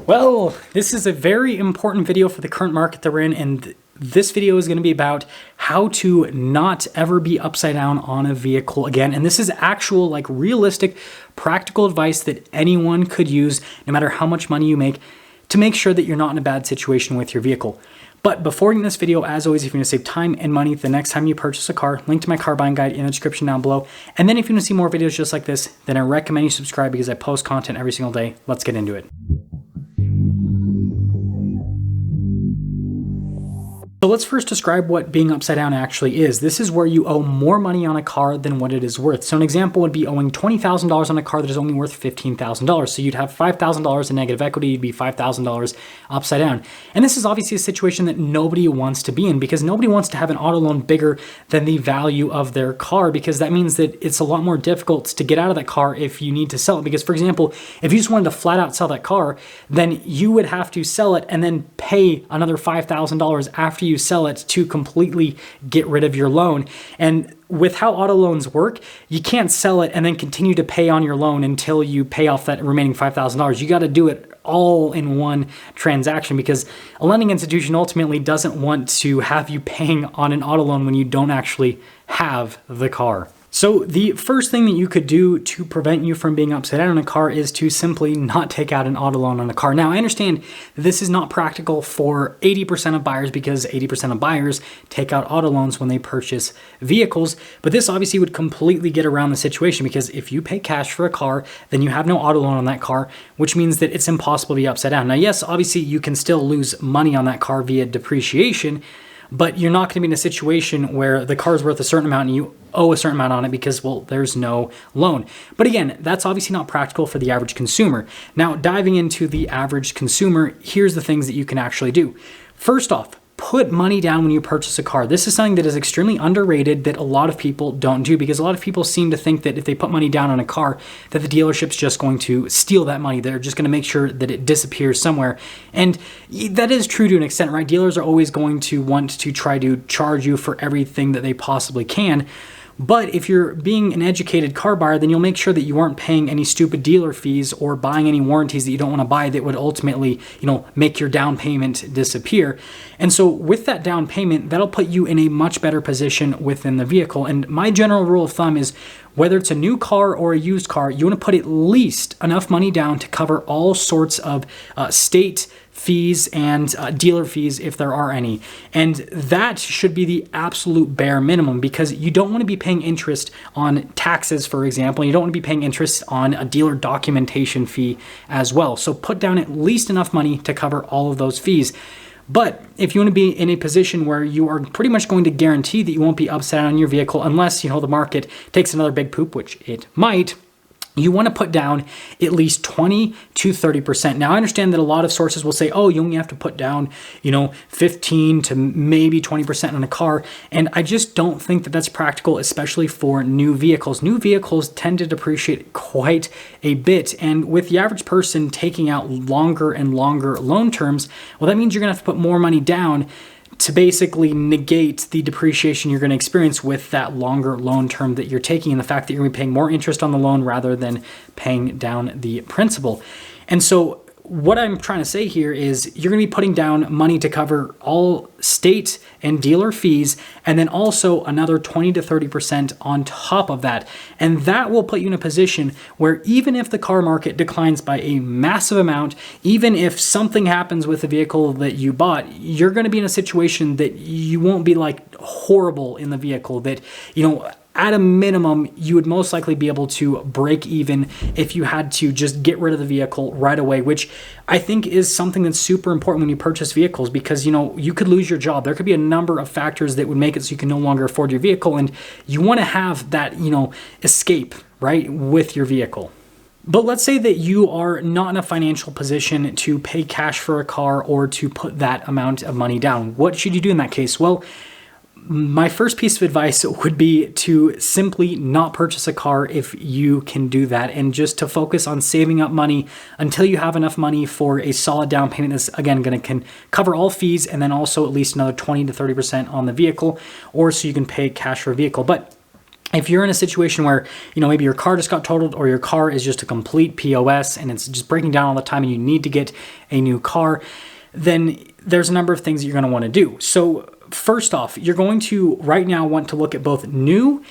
Well, this is a very important video for the current market that we're in, and this video is going to be about how to not ever be upside down on a vehicle again. And this is actual, like, realistic, practical advice that anyone could use, no matter how much money you make, to make sure that you're not in a bad situation with your vehicle. But before getting this video, as always, if you want to save time and money the next time you purchase a car, link to my car buying guide in the description down below. And then if you want to see more videos just like this, then I recommend you subscribe because I post content every single day. Let's get into it. So let's first describe what being upside down actually is. This is where you owe more money on a car than what it is worth. So an example would be owing $20,000 on a car that is only worth $15,000. So you'd have $5,000 in negative equity, you'd be $5,000 upside down. And this is obviously a situation that nobody wants to be in, because nobody wants to have an auto loan bigger than the value of their car, because that means that it's a lot more difficult to get out of that car if you need to sell it. Because, for example, if you just wanted to flat out sell that car, then you would have to sell it and then pay another $5,000 after you sell it to completely get rid of your loan. And with how auto loans work, you can't sell it and then continue to pay on your loan until you pay off that remaining $5,000. You got to do it all in one transaction, because a lending institution ultimately doesn't want to have you paying on an auto loan when you don't actually have the car. So the first thing that you could do to prevent you from being upside down on a car is to simply not take out an auto loan on a car. Now, I understand this is not practical for 80% of buyers, because 80% of buyers take out auto loans when they purchase vehicles, but this obviously would completely get around the situation, because if you pay cash for a car, then you have no auto loan on that car, which means that it's impossible to be upside down. Now, yes, obviously you can still lose money on that car via depreciation, but you're not going to be in a situation where the car is worth a certain amount and you owe a certain amount on it because, well, there's no loan. But again, that's obviously not practical for the average consumer. Now, diving into the average consumer, here's the things that you can actually do. First off, put money down when you purchase a car. This is something that is extremely underrated that a lot of people don't do, because a lot of people seem to think that if they put money down on a car, that the dealership's just going to steal that money. They're just going to make sure that it disappears somewhere. And that is true to an extent, right? Dealers are always going to want to try to charge you for everything that they possibly can. But if you're being an educated car buyer, then you'll make sure that you aren't paying any stupid dealer fees or buying any warranties that you don't want to buy that would ultimately, make your down payment disappear. And so with that down payment, that'll put you in a much better position within the vehicle. And my general rule of thumb is, whether it's a new car or a used car, you want to put at least enough money down to cover all sorts of state fees and dealer fees, if there are any. And that should be the absolute bare minimum, because you don't want to be paying interest on taxes, for example. You don't want to be paying interest on a dealer documentation fee as well. So put down at least enough money to cover all of those fees. But if you want to be in a position where you are pretty much going to guarantee that you won't be upside down on your vehicle unless, the market takes another big poop, which it might, you want to put down at least 20 to 30%. Now, I understand that a lot of sources will say, oh, you only have to put down, 15 to maybe 20% on a car. And I just don't think that that's practical, especially for new vehicles. New vehicles tend to depreciate quite a bit. And with the average person taking out longer and longer loan terms, well, that means you're going to have to put more money down to basically negate the depreciation you're going to experience with that longer loan term that you're taking, and the fact that you're going to be paying more interest on the loan rather than paying down the principal. And so what I'm trying to say here is, you're going to be putting down money to cover all state and dealer fees, and then also another 20 to 30% on top of that. And that will put you in a position where, even if the car market declines by a massive amount, even if something happens with the vehicle that you bought, you're going to be in a situation that you won't be like horrible in the vehicle, that, at a minimum, you would most likely be able to break even if you had to just get rid of the vehicle right away, which I think is something that's super important when you purchase vehicles, because, you could lose your job. There could be a number of factors that would make it so you can no longer afford your vehicle, and you want to have that, escape, right, with your vehicle. But let's say that you are not in a financial position to pay cash for a car or to put that amount of money down. What should you do in that case? Well, my first piece of advice would be to simply not purchase a car if you can do that, and just to focus on saving up money until you have enough money for a solid down payment that's, again, going to cover all fees, and then also at least another 20 to 30% on the vehicle, or so you can pay cash for a vehicle. But if you're in a situation where, maybe your car just got totaled or your car is just a complete POS and it's just breaking down all the time and you need to get a new car, then there's a number of things that you're going to want to do. So first off, you're going to right now want to look at both new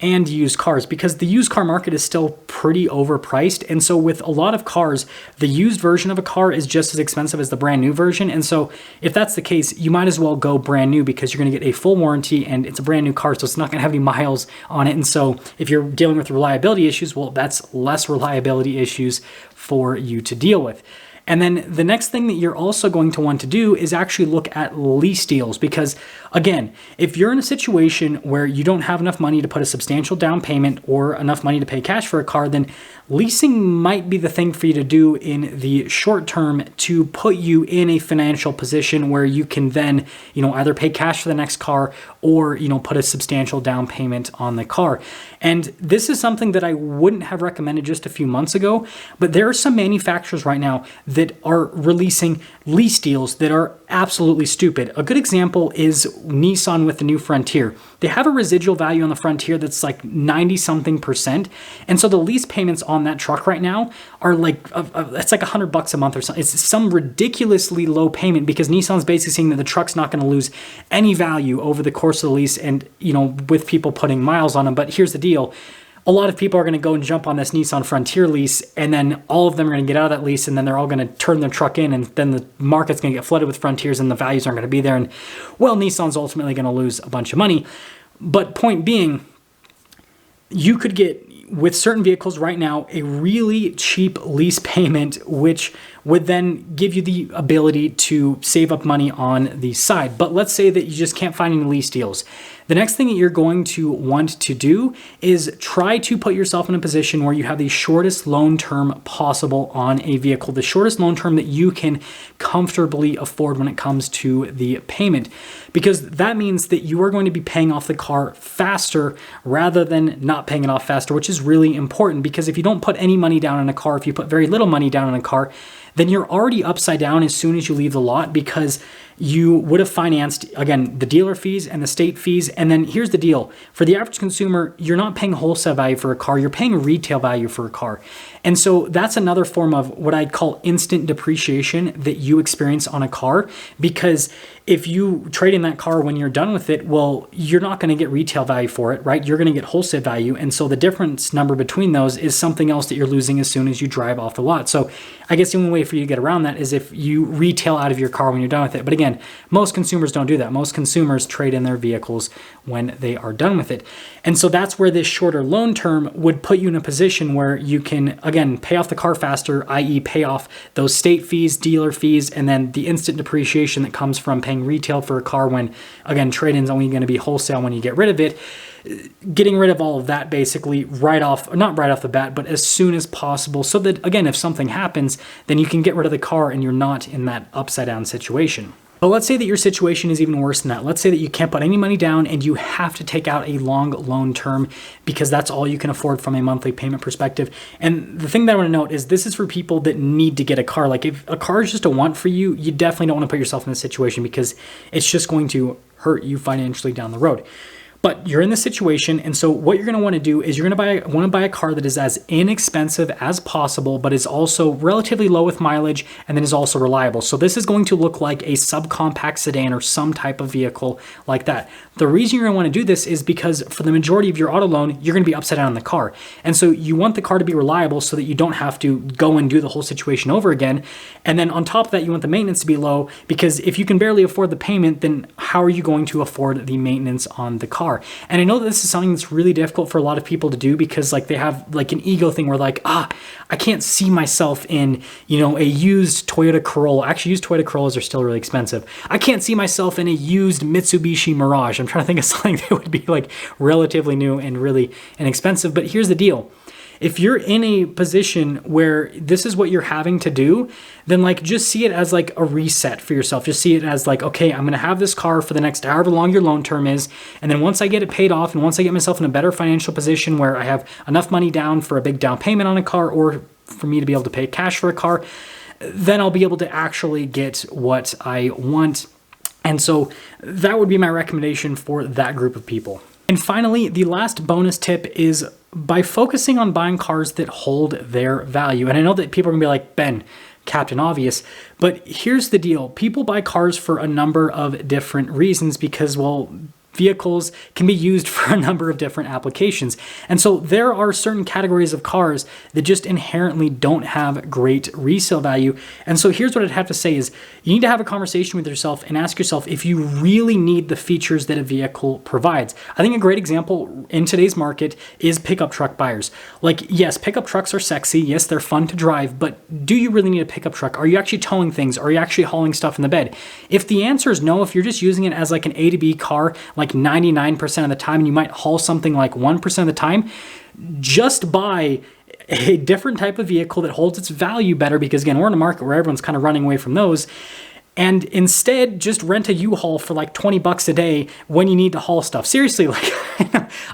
and used cars, because the used car market is still pretty overpriced. And so with a lot of cars, the used version of a car is just as expensive as the brand new version. And so if that's the case, you might as well go brand new, because you're going to get a full warranty and it's a brand new car, so it's not going to have any miles on it. And so if you're dealing with reliability issues, well, that's less reliability issues for you to deal with. And then the next thing that you're also going to want to do is actually look at lease deals, because again, if you're in a situation where you don't have enough money to put a substantial down payment or enough money to pay cash for a car, then leasing might be the thing for you to do in the short term to put you in a financial position where you can then, either pay cash for the next car or, put a substantial down payment on the car. And this is something that I wouldn't have recommended just a few months ago, but there are some manufacturers right now that are releasing lease deals that are absolutely stupid. A good example is Nissan with the new Frontier. They have a residual value on the Frontier that's like 90 something percent. And so the lease payments on that truck right now are like, it's like $100 a month or something. It's some ridiculously low payment, because Nissan's basically saying that the truck's not going to lose any value over the course of the lease and, with people putting miles on them. But here's the deal. A lot of people are going to go and jump on this Nissan Frontier lease, and then all of them are going to get out of that lease, and then they're all going to turn their truck in, and then the market's going to get flooded with Frontiers and the values aren't going to be there. And well, Nissan's ultimately going to lose a bunch of money. But point being, you could get, with certain vehicles right now, a really cheap lease payment, which would then give you the ability to save up money on the side. But let's say that you just can't find any lease deals. The next thing that you're going to want to do is try to put yourself in a position where you have the shortest loan term possible on a vehicle, the shortest loan term that you can comfortably afford when it comes to the payment, because that means that you are going to be paying off the car faster rather than not paying it off faster, which is really important, because if you don't put any money down on a car, if you put very little money down on a car, then you're already upside down as soon as you leave the lot, because you would have financed, again, the dealer fees and the state fees. And then here's the deal. For the average consumer, you're not paying wholesale value for a car, you're paying retail value for a car. And so that's another form of what I'd call instant depreciation that you experience on a car, because if you trade in that car when you're done with it, well, you're not going to get retail value for it, right? You're going to get wholesale value. And so the difference number between those is something else that you're losing as soon as you drive off the lot. So I guess the only way for you to get around that is if you retail out of your car when you're done with it. But again, most consumers don't do that. Most consumers trade in their vehicles when they are done with it. And so that's where this shorter loan term would put you in a position where you can, again, pay off the car faster, i.e. pay off those state fees, dealer fees, and then the instant depreciation that comes from paying retail for a car when, again, trade-in's only going to be wholesale when you get rid of it. Getting rid of all of that basically right off, not right off the bat, but as soon as possible, so that, again, if something happens, then you can get rid of the car and you're not in that upside down situation. But let's say that your situation is even worse than that. Let's say that you can't put any money down and you have to take out a long loan term because that's all you can afford from a monthly payment perspective. And the thing that I want to note is this is for people that need to get a car. Like if a car is just a want for you, you definitely don't want to put yourself in this situation, because it's just going to hurt you financially down the road. But you're in this situation, and so what you're going to want to do is you're going to want to buy a car that is as inexpensive as possible, but is also relatively low with mileage, and then is also reliable. So this is going to look like a subcompact sedan or some type of vehicle like that. The reason you're going to want to do this is because for the majority of your auto loan, you're going to be upside down in the car. And so you want the car to be reliable so that you don't have to go and do the whole situation over again. And then on top of that, you want the maintenance to be low, because if you can barely afford the payment, then how are you going to afford the maintenance on the car? And I know that this is something that's really difficult for a lot of people to do, because like they have like an ego thing where like, I can't see myself in, a used Toyota Corolla. Actually, used Toyota Corollas are still really expensive. I can't see myself in a used Mitsubishi Mirage. I'm trying to think of something that would be like relatively new and really inexpensive. But here's the deal. If you're in a position where this is what you're having to do, then like just see it as like a reset for yourself. Just see it as like, okay, I'm going to have this car for the next however long your loan term is. And then once I get it paid off, and once I get myself in a better financial position where I have enough money down for a big down payment on a car, or for me to be able to pay cash for a car, then I'll be able to actually get what I want. And so that would be my recommendation for that group of people. And finally, the last bonus tip is by focusing on buying cars that hold their value. And I know that people are gonna be like, Ben, Captain Obvious, but here's the deal. People buy cars for a number of different reasons because, well, vehicles can be used for a number of different applications. And so there are certain categories of cars that just inherently don't have great resale value. And so here's what I'd have to say is you need to have a conversation with yourself and ask yourself if you really need the features that a vehicle provides. I think a great example in today's market is pickup truck buyers. Like, yes, pickup trucks are sexy. Yes, they're fun to drive, but do you really need a pickup truck? Are you actually towing things? Are you actually hauling stuff in the bed? If the answer is no, if you're just using it as like an A to B car, like 99% of the time, and you might haul something like 1% of the time, just buy a different type of vehicle that holds its value better, because again, we're in a market where everyone's kind of running away from those. And instead, just rent a U-Haul for like 20 bucks a day when you need to haul stuff. Seriously, like,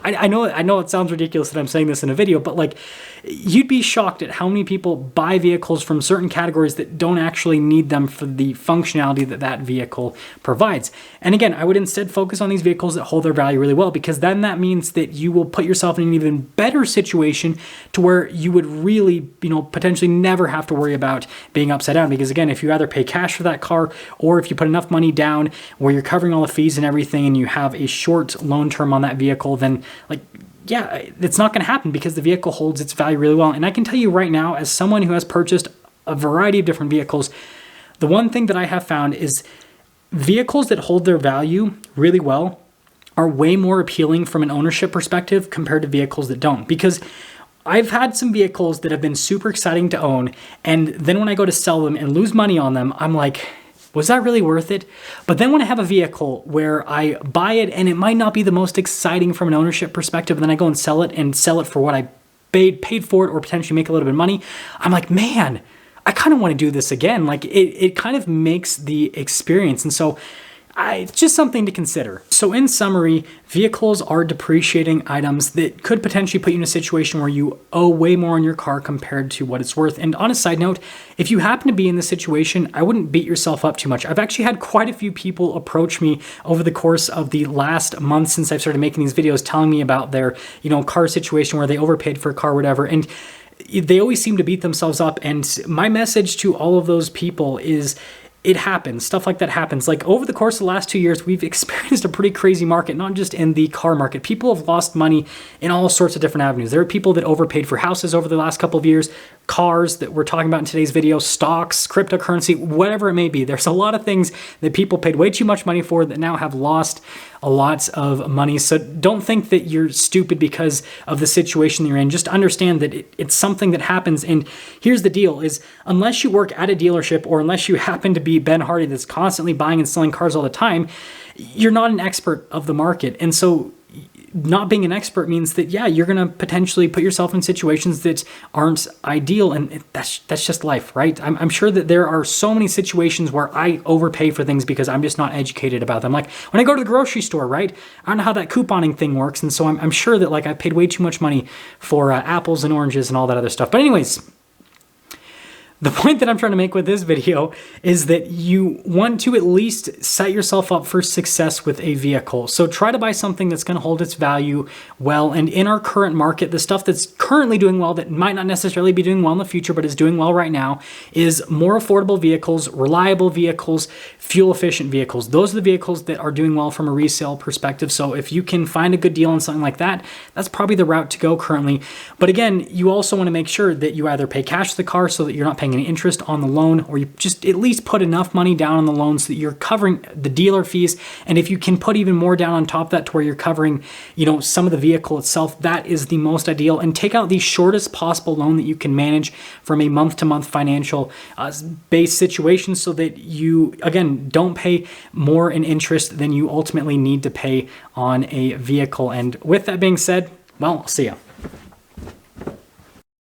I know it sounds ridiculous that I'm saying this in a video, but like, you'd be shocked at how many people buy vehicles from certain categories that don't actually need them for the functionality that that vehicle provides. And again, I would instead focus on these vehicles that hold their value really well, because then that means that you will put yourself in an even better situation to where you would really, potentially never have to worry about being upside down. Because again, if you either pay cash for that car, or if you put enough money down where you're covering all the fees and everything and you have a short loan term on that vehicle, then like, yeah, it's not going to happen because the vehicle holds its value really well. And I can tell you right now, as someone who has purchased a variety of different vehicles, the one thing that I have found is vehicles that hold their value really well are way more appealing from an ownership perspective compared to vehicles that don't. Because I've had some vehicles that have been super exciting to own, and then when I go to sell them and lose money on them, I'm like, was that really worth it? But then when I have a vehicle where I buy it and it might not be the most exciting from an ownership perspective, and then I go and sell it for what I paid for it, or potentially make a little bit of money, I'm like, man, I kind of want to do this again. Like it kind of makes the experience. And so it's just something to consider. So in summary, vehicles are depreciating items that could potentially put you in a situation where you owe way more on your car compared to what it's worth. And on a side note, if you happen to be in this situation, I wouldn't beat yourself up too much. I've actually had quite a few people approach me over the course of the last month since I've started making these videos, telling me about their, car situation where they overpaid for a car or whatever. And they always seem to beat themselves up. And my message to all of those people is, it happens. Stuff like that happens. Like over the course of the last 2 years, we've experienced a pretty crazy market, not just in the car market. People have lost money in all sorts of different avenues. There are people that overpaid for houses over the last couple of years, cars that we're talking about in today's video, stocks, cryptocurrency, whatever it may be. There's a lot of things that people paid way too much money for that now have lost a lot of money. So don't think that you're stupid because of the situation you're in. Just understand that it's something that happens. And here's the deal is, unless you work at a dealership or unless you happen to be Ben Hardy that's constantly buying and selling cars all the time, you're not an expert of the market. And so not being an expert means that, yeah, you're going to potentially put yourself in situations that aren't ideal. And that's just life, right? I'm sure that there are so many situations where I overpay for things because I'm just not educated about them. Like when I go to the grocery store, right? I don't know how that couponing thing works. And so I'm sure that like I paid way too much money for apples and oranges and all that other stuff. But anyways, the point that I'm trying to make with this video is that you want to at least set yourself up for success with a vehicle. So try to buy something that's going to hold its value well. And in our current market, the stuff that's currently doing well that might not necessarily be doing well in the future, but is doing well right now, is more affordable vehicles, reliable vehicles, fuel-efficient vehicles. Those are the vehicles that are doing well from a resale perspective. So if you can find a good deal on something like that, that's probably the route to go currently. But again, you also want to make sure that you either pay cash for the car so that you're not paying any interest on the loan, or you just at least put enough money down on the loan so that you're covering the dealer fees. And if you can put even more down on top of that to where you're covering, some of the vehicle itself, that is the most ideal. And take out the shortest possible loan that you can manage from a month-to-month financial based situation so that you, again, don't pay more in interest than you ultimately need to pay on a vehicle. And with that being said, well, I'll see ya.